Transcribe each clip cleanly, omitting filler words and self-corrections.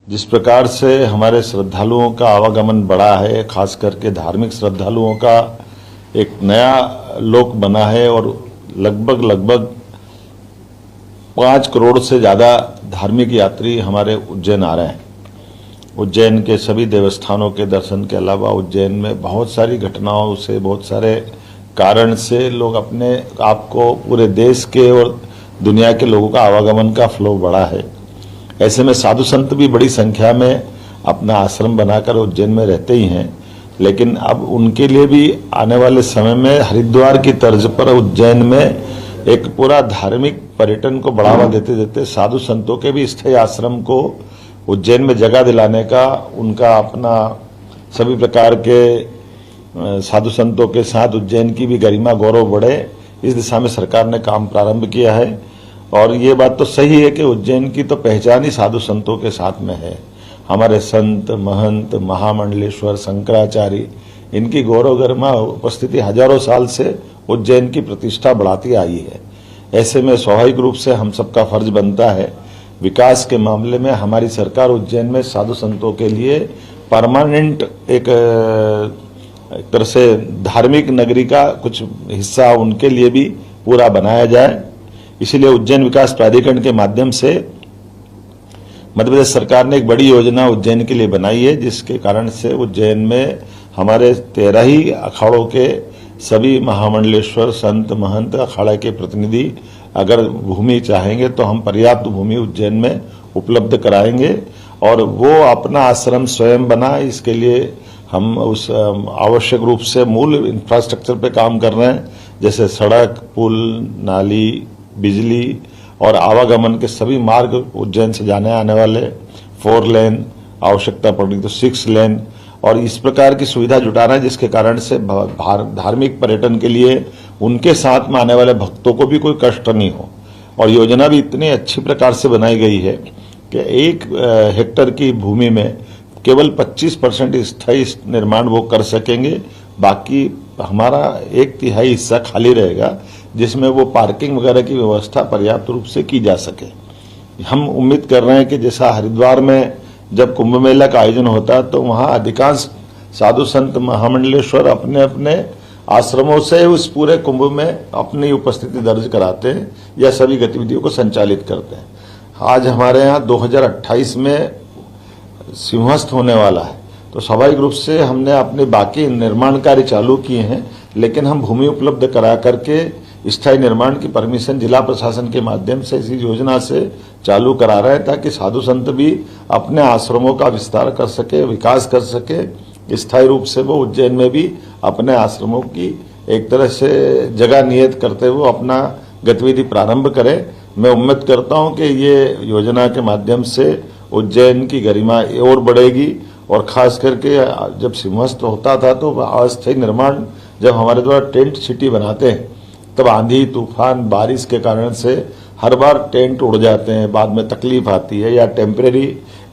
जिस प्रकार से हमारे श्रद्धालुओं का आवागमन बढ़ा है, खास करके धार्मिक श्रद्धालुओं का एक नया लोक बना है और लगभग 5 करोड़ से ज़्यादा धार्मिक यात्री हमारे उज्जैन आ रहे हैं। उज्जैन के सभी देवस्थानों के दर्शन के अलावा उज्जैन में बहुत सारी घटनाओं से, बहुत सारे कारण से लोग अपने आप को पूरे देश के और दुनिया के लोगों का आवागमन का फ्लो बढ़ा है। ऐसे में साधु संत भी बड़ी संख्या में अपना आश्रम बनाकर उज्जैन में रहते ही हैं, लेकिन अब उनके लिए भी आने वाले समय में हरिद्वार की तर्ज पर उज्जैन में एक पूरा धार्मिक पर्यटन को बढ़ावा देते देते साधु संतों के भी स्थायी आश्रम को उज्जैन में जगह दिलाने का, उनका अपना सभी प्रकार के साधु संतों के साथ उज्जैन की भी गरिमा गौरव बढ़े, इस दिशा में सरकार ने काम प्रारंभ किया है। और ये बात तो सही है कि उज्जैन की तो पहचान ही साधु संतों के साथ में है। हमारे संत, महंत, महामंडलेश्वर, शंकराचार्य, इनकी गौरव गरिमा उपस्थिति हजारों साल से उज्जैन की प्रतिष्ठा बढ़ाती आई है। ऐसे में स्वाभाविक रूप से हम सबका फर्ज बनता है, विकास के मामले में हमारी सरकार उज्जैन में साधु संतों के लिए परमानेंट एक तरह से धार्मिक नगरी का कुछ हिस्सा उनके लिए भी पूरा बनाया जाए। इसीलिए उज्जैन विकास प्राधिकरण के माध्यम से मध्य प्रदेश सरकार ने एक बड़ी योजना उज्जैन के लिए बनाई है, जिसके कारण से उज्जैन में हमारे 13 ही अखाड़ों के सभी महामंडलेश्वर, संत, महंत, अखाड़ा के प्रतिनिधि अगर भूमि चाहेंगे तो हम पर्याप्त भूमि उज्जैन में उपलब्ध कराएंगे और वो अपना आश्रम स्वयं बना। इसके लिए हम उस आवश्यक रूप से मूल इंफ्रास्ट्रक्चर पे काम कर रहे हैं, जैसे सड़क, पुल, नाली, बिजली और आवागमन के सभी मार्ग उज्जैन से जाने आने वाले 4 लेन, आवश्यकता पड़ी तो 6 लेन और इस प्रकार की सुविधा जुटा रहे हैं, जिसके कारण से धार्मिक पर्यटन के लिए उनके साथ में आने वाले भक्तों को भी कोई कष्ट नहीं हो। और योजना भी इतनी अच्छी प्रकार से बनाई गई है कि 1 हेक्टेयर की भूमि में केवल 25% स्थायी निर्माण वो कर सकेंगे, बाकी हमारा 1/3 हिस्सा खाली रहेगा, जिसमें वो पार्किंग वगैरह की व्यवस्था पर्याप्त रूप से की जा सके। हम उम्मीद कर रहे हैं कि जैसा हरिद्वार में जब कुंभ मेला का आयोजन होता है तो वहां अधिकांश साधु संत महामंडलेश्वर अपने अपने आश्रमों से उस पूरे कुंभ में अपनी उपस्थिति दर्ज कराते हैं या सभी गतिविधियों को संचालित करते हैं। आज हमारे यहाँ 2028 में सिंहस्थ होने वाला है, तो स्वाभाविक रूप से हमने अपने बाकी निर्माण कार्य चालू किए हैं, लेकिन हम भूमि उपलब्ध करा करके स्थायी निर्माण की परमिशन जिला प्रशासन के माध्यम से इसी योजना से चालू करा रहे हैं, ताकि साधु संत भी अपने आश्रमों का विस्तार कर सके, विकास कर सके। स्थायी रूप से वो उज्जैन में भी अपने आश्रमों की एक तरह से जगह नियत करते हुए अपना गतिविधि प्रारंभ करें। मैं उम्मीद करता हूं कि ये योजना के माध्यम से उज्जैन की गरिमा और बढ़ेगी और खास करके जब सिंहस्थ होता था तो अस्थायी निर्माण जब हमारे द्वारा टेंट सिटी बनाते हैं तब आंधी, तूफान, बारिश के कारण से हर बार टेंट उड़ जाते हैं, बाद में तकलीफ आती है या टेम्परेरी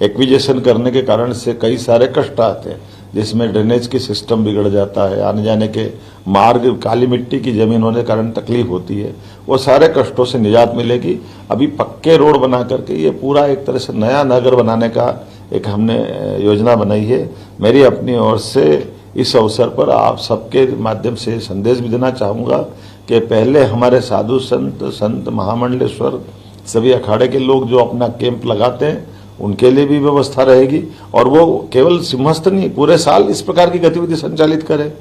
एक्विजिशन करने के कारण से कई सारे कष्ट आते हैं, जिसमें ड्रेनेज की सिस्टम बिगड़ जाता है, आने जाने के मार्ग काली मिट्टी की जमीन होने के कारण तकलीफ होती है। वो सारे कष्टों से निजात मिलेगी। अभी पक्के रोड बना करके ये पूरा एक तरह से नया नगर बनाने का एक हमने योजना बनाई है। मेरी अपनी ओर से इस अवसर पर आप सबके माध्यम से संदेश भी देना चाहूँगा कि पहले हमारे साधु संत महामंडलेश्वर सभी अखाड़े के लोग जो अपना कैंप लगाते हैं उनके लिए भी व्यवस्था रहेगी और वो केवल सिंहस्थ नहीं, पूरे साल इस प्रकार की गतिविधि संचालित करें।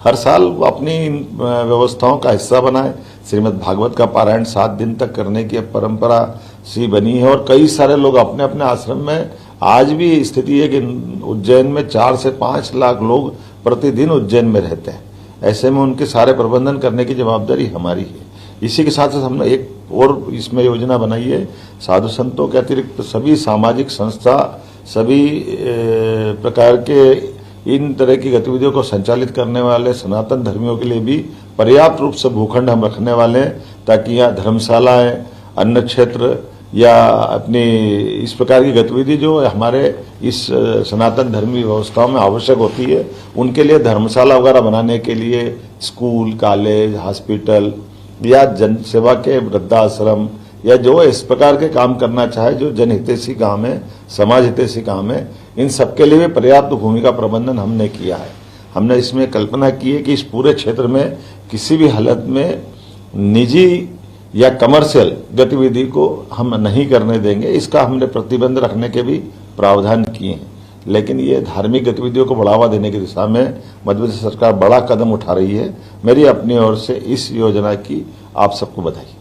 हर साल वो अपनी व्यवस्थाओं का हिस्सा बनाए। श्रीमद् भागवत का पारायण 7 दिन तक करने की परंपरा सी बनी है और कई सारे लोग अपने अपने आश्रम में, आज भी स्थिति है कि उज्जैन में 4 से 5 लाख लोग प्रतिदिन उज्जैन में रहते हैं। ऐसे में उनके सारे प्रबंधन करने की जवाबदारी हमारी है। इसी के साथ साथ हमने एक और इसमें योजना बनाई है, साधु संतों के अतिरिक्त सभी सामाजिक संस्था, सभी प्रकार के इन तरह की गतिविधियों को संचालित करने वाले सनातन धर्मियों के लिए भी पर्याप्त रूप से भूखंड हम रखने वाले हैं, ताकि यहाँ धर्मशालाएं, अन्न क्षेत्र या अपनी इस प्रकार की गतिविधि जो हमारे इस सनातन धर्मी व्यवस्थाओं में आवश्यक होती है, उनके लिए धर्मशाला वगैरह बनाने के लिए स्कूल, कॉलेज, हॉस्पिटल या जन सेवा के वृद्धाश्रम या जो इस प्रकार के काम करना चाहे जो जनहितैषी काम है, समाज हितैषी काम है, इन सबके लिए भी पर्याप्त भूमि का प्रबंधन हमने किया है। हमने इसमें कल्पना की है कि इस पूरे क्षेत्र में किसी भी हालत में निजी या कमर्शियल गतिविधि को हम नहीं करने देंगे। इसका हमने प्रतिबंध रखने के भी प्रावधान किए हैं। लेकिन ये धार्मिक गतिविधियों को बढ़ावा देने की दिशा में मध्य प्रदेश सरकार बड़ा कदम उठा रही है। मेरी अपनी ओर से इस योजना की आप सबको बधाई।